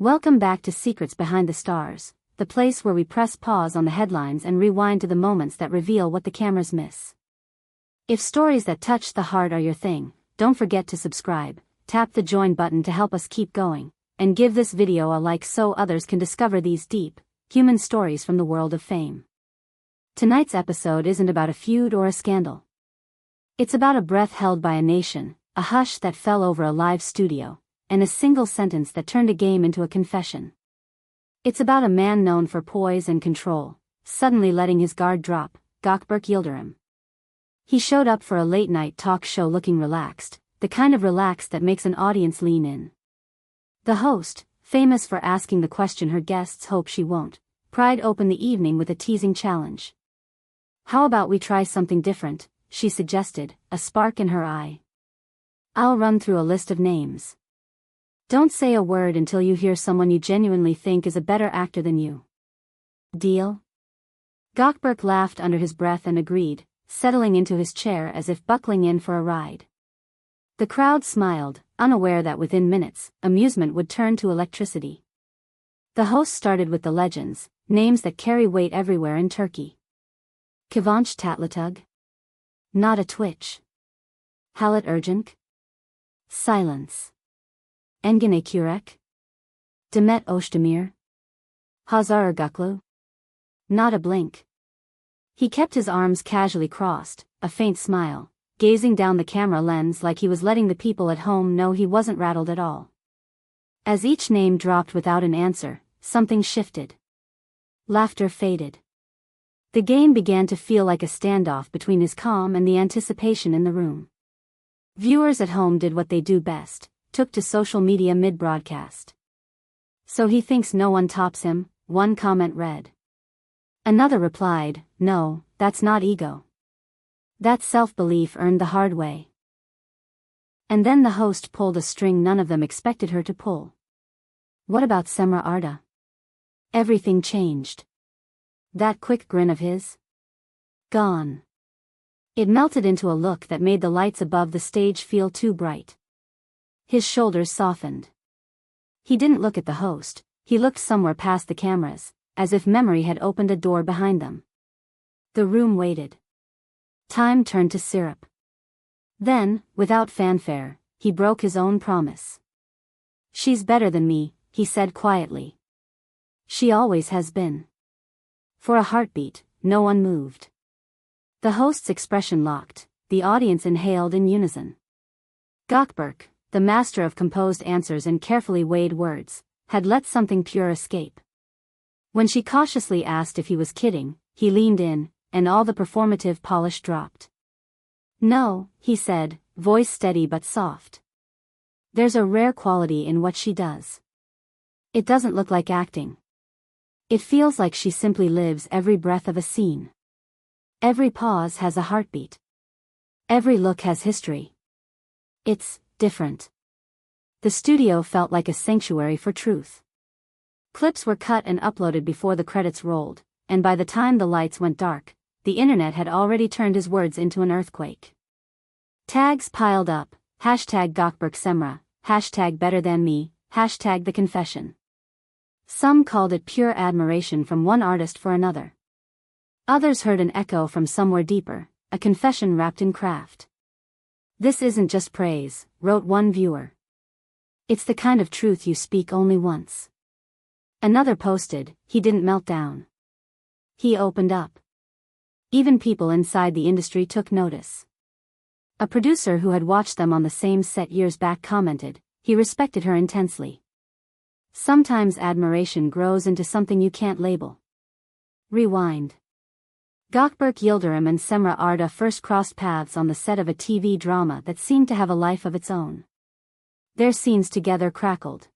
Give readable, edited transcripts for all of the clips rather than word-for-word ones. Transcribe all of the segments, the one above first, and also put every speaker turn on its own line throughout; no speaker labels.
Welcome back to Secrets Behind the Stars, the place where we press pause on the headlines and rewind to the moments that reveal what the cameras miss. If stories that touch the heart are your thing, don't forget to subscribe, tap the join button to help us keep going, and give this video a like so others can discover these deep, human stories from the world of fame. Tonight's episode isn't about a feud or a scandal. It's about a breath held by a nation, a hush that fell over a live studio, and a single sentence that turned a game into a confession. It's about a man known for poise and control, suddenly letting his guard drop, Gökberk. He showed up for a late-night talk show looking relaxed, the kind of relaxed that makes an audience lean in. The host, famous for asking the question her guests hope she won't, pried open the evening with a teasing challenge. "How about we try something different?" she suggested, a spark in her eye. "I'll run through a list of names. Don't say a word until you hear someone you genuinely think is a better actor than you. Deal?" Gökberk laughed under his breath and agreed, settling into his chair as if buckling in for a ride. The crowd smiled, unaware that within minutes, amusement would turn to electricity. The host started with the legends, names that carry weight everywhere in Turkey. Kıvanç Tatlıtuğ? Not a twitch. Halit Ergenç? Silence. Engin Akurek? Demet Özdemir? Hazar Ergüçlü? Not a blink. He kept his arms casually crossed, a faint smile, gazing down the camera lens like he was letting the people at home know he wasn't rattled at all. As each name dropped without an answer, something shifted. Laughter faded. The game began to feel like a standoff between his calm and the anticipation in the room. Viewers at home did what they do best, took to social media mid-broadcast. "So he thinks no one tops him," one comment read. Another replied, "No, that's not ego. That's self-belief earned the hard way." And then the host pulled a string none of them expected her to pull. What about Cemre? Everything changed. That quick grin of his? Gone. It melted into a look that made the lights above the stage feel too bright. His shoulders softened. He didn't look at the host, he looked somewhere past the cameras, as if memory had opened a door behind them. The room waited. Time turned to syrup. Then, without fanfare, he broke his own promise. "She's better than me," he said quietly. "She always has been." For a heartbeat, no one moved. The host's expression locked, the audience inhaled in unison. Gökberk, the master of composed answers and carefully weighed words, had let something pure escape. When she cautiously asked if he was kidding, he leaned in, and all the performative polish dropped. "No," he said, voice steady but soft. "There's a rare quality in what she does. It doesn't look like acting. It feels like she simply lives every breath of a scene. Every pause has a heartbeat. Every look has history. It's different." The studio felt like a sanctuary for truth. Clips were cut and uploaded before the credits rolled, and by the time the lights went dark, the internet had already turned his words into an earthquake. Tags piled up, #Gökberk Cemre, #BetterThanMe, #TheConfession. Some called it pure admiration from one artist for another. Others heard an echo from somewhere deeper, a confession wrapped in craft. "This isn't just praise," wrote one viewer. "It's the kind of truth you speak only once." Another posted, "He didn't melt down. He opened up." Even people inside the industry took notice. A producer who had watched them on the same set years back commented, he respected her intensely. Sometimes admiration grows into something you can't label. Rewind. Gökberk and Cemre first crossed paths on the set of a TV drama that seemed to have a life of its own. Their scenes together crackled.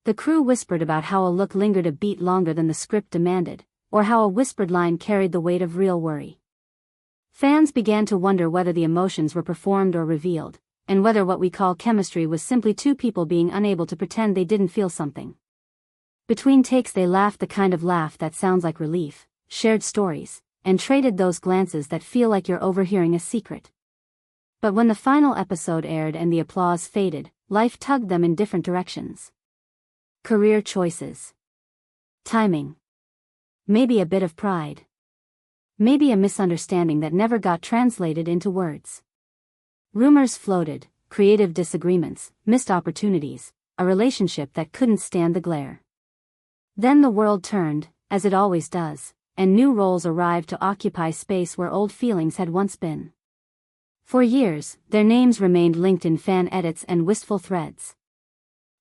The crew whispered about how a look lingered a beat longer than the script demanded, or how a whispered line carried the weight of real worry. Fans began to wonder whether the emotions were performed or revealed, and whether what we call chemistry was simply two people being unable to pretend they didn't feel something. Between takes they laughed the kind of laugh that sounds like relief, shared stories, and traded those glances that feel like you're overhearing a secret. But when the final episode aired and the applause faded, life tugged them in different directions. Career choices. Timing. Maybe a bit of pride. Maybe a misunderstanding that never got translated into words. Rumors floated, creative disagreements, missed opportunities, a relationship that couldn't stand the glare. Then the world turned, as it always does, and new roles arrived to occupy space where old feelings had once been. For years, their names remained linked in fan edits and wistful threads.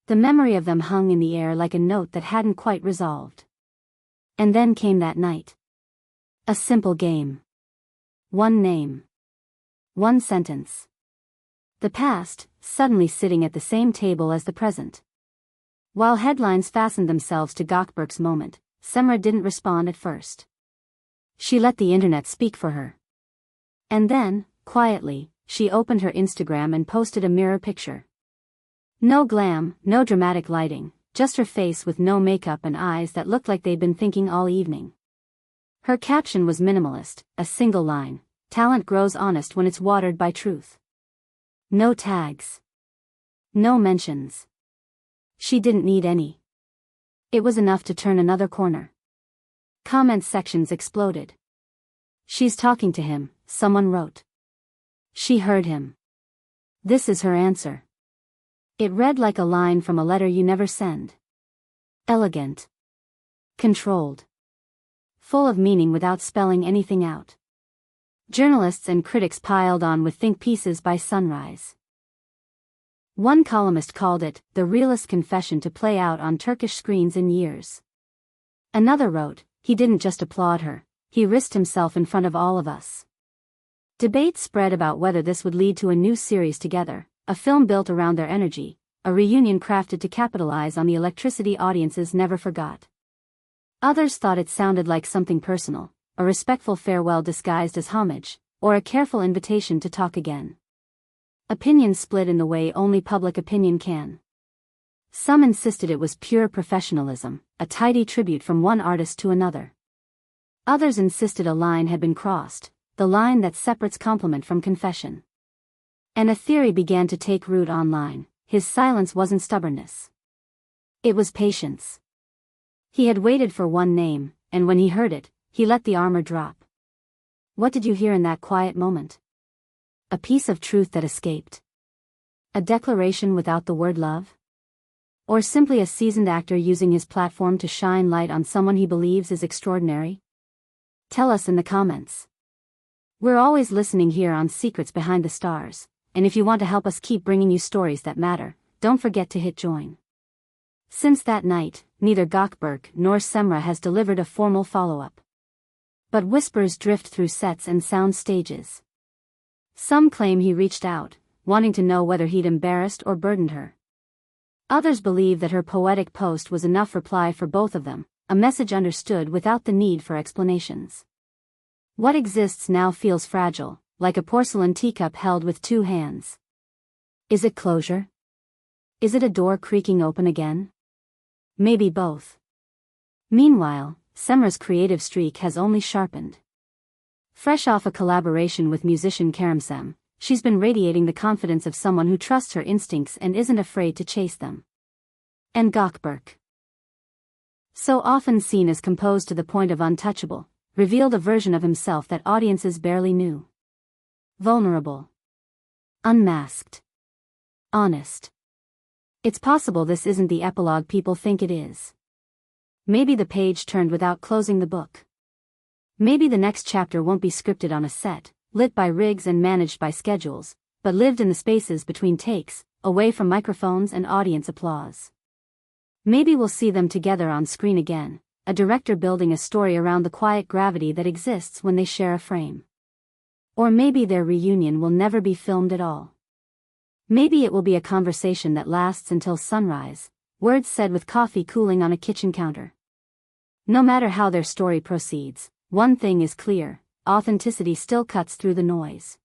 The memory of them hung in the air like a note that hadn't quite resolved. And then came that night. A simple game. One name. One sentence. The past, suddenly sitting at the same table as the present. While headlines fastened themselves to Gökberk's moment, Cemre didn't respond at first. She let the internet speak for her. And then, quietly, she opened her Instagram and posted a mirror picture. No glam, no dramatic lighting, just her face with no makeup and eyes that looked like they'd been thinking all evening. Her caption was minimalist, a single line: talent grows honest when it's watered by truth. No tags. No mentions. She didn't need any. It was enough to turn another corner. Comment sections exploded. "She's talking to him," someone wrote. "She heard him. This is her answer." It read like a line from a letter you never send. Elegant. Controlled. Full of meaning without spelling anything out. Journalists and critics piled on with think pieces by sunrise. One columnist called it the realest confession to play out on Turkish screens in years. Another wrote, "He didn't just applaud her, he risked himself in front of all of us." Debate spread about whether this would lead to a new series together, a film built around their energy, a reunion crafted to capitalize on the electricity audiences never forgot. Others thought it sounded like something personal, a respectful farewell disguised as homage, or a careful invitation to talk again. Opinions split in the way only public opinion can. Some insisted it was pure professionalism, a tidy tribute from one artist to another. Others insisted a line had been crossed, the line that separates compliment from confession. And a theory began to take root online: his silence wasn't stubbornness. It was patience. He had waited for one name, and when he heard it, he let the armor drop. What did you hear in that quiet moment? A piece of truth that escaped? A declaration without the word love? Or simply a seasoned actor using his platform to shine light on someone he believes is extraordinary? Tell us in the comments. We're always listening here on Secrets Behind the Stars, and if you want to help us keep bringing you stories that matter, don't forget to hit join. Since that night, neither Gökberk nor Seamra has delivered a formal follow-up. But whispers drift through sets and sound stages. Some claim he reached out, wanting to know whether he'd embarrassed or burdened her. Others believe that her poetic post was enough reply for both of them, a message understood without the need for explanations. What exists now feels fragile, like a porcelain teacup held with two hands. Is it closure? Is it a door creaking open again? Maybe both. Meanwhile, Cemre's creative streak has only sharpened. Fresh off a collaboration with musician Cemre, she's been radiating the confidence of someone who trusts her instincts and isn't afraid to chase them. And Gökberk, so often seen as composed to the point of untouchable, revealed a version of himself that audiences barely knew. Vulnerable. Unmasked. Honest. It's possible this isn't the epilogue people think it is. Maybe the page turned without closing the book. Maybe the next chapter won't be scripted on a set, lit by rigs and managed by schedules, but lived in the spaces between takes, away from microphones and audience applause. Maybe we'll see them together on screen again, a director building a story around the quiet gravity that exists when they share a frame. Or maybe their reunion will never be filmed at all. Maybe it will be a conversation that lasts until sunrise, words said with coffee cooling on a kitchen counter. No matter how their story proceeds, one thing is clear: authenticity still cuts through the noise.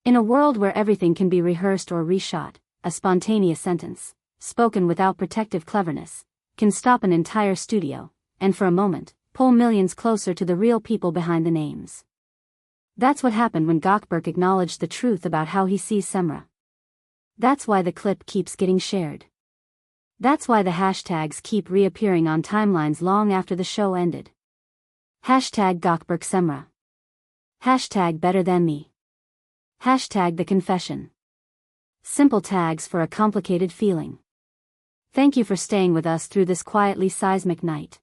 In a world where everything can be rehearsed or reshot, a spontaneous sentence, spoken without protective cleverness, can stop an entire studio, and for a moment, pull millions closer to the real people behind the names. That's what happened when Gökberk acknowledged the truth about how he sees Cemre. That's why the clip keeps getting shared. That's why the hashtags keep reappearing on timelines long after the show ended. Hashtag Gökberk Cemre. Hashtag Better Than Me. Hashtag The Confession. Simple tags for a complicated feeling. Thank you for staying with us through this quietly seismic night.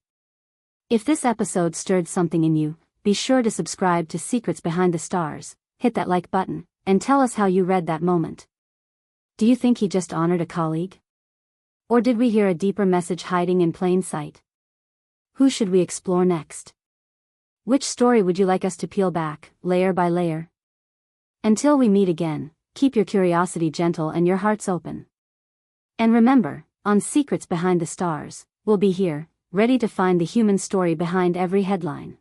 If this episode stirred something in you, be sure to subscribe to Secrets Behind the Stars, hit that like button, and tell us how you read that moment. Do you think he just honored a colleague? Or did we hear a deeper message hiding in plain sight? Who should we explore next? Which story would you like us to peel back, layer by layer? Until we meet again, keep your curiosity gentle and your hearts open. And remember, on Secrets Behind the Stars, we'll be here, ready to find the human story behind every headline.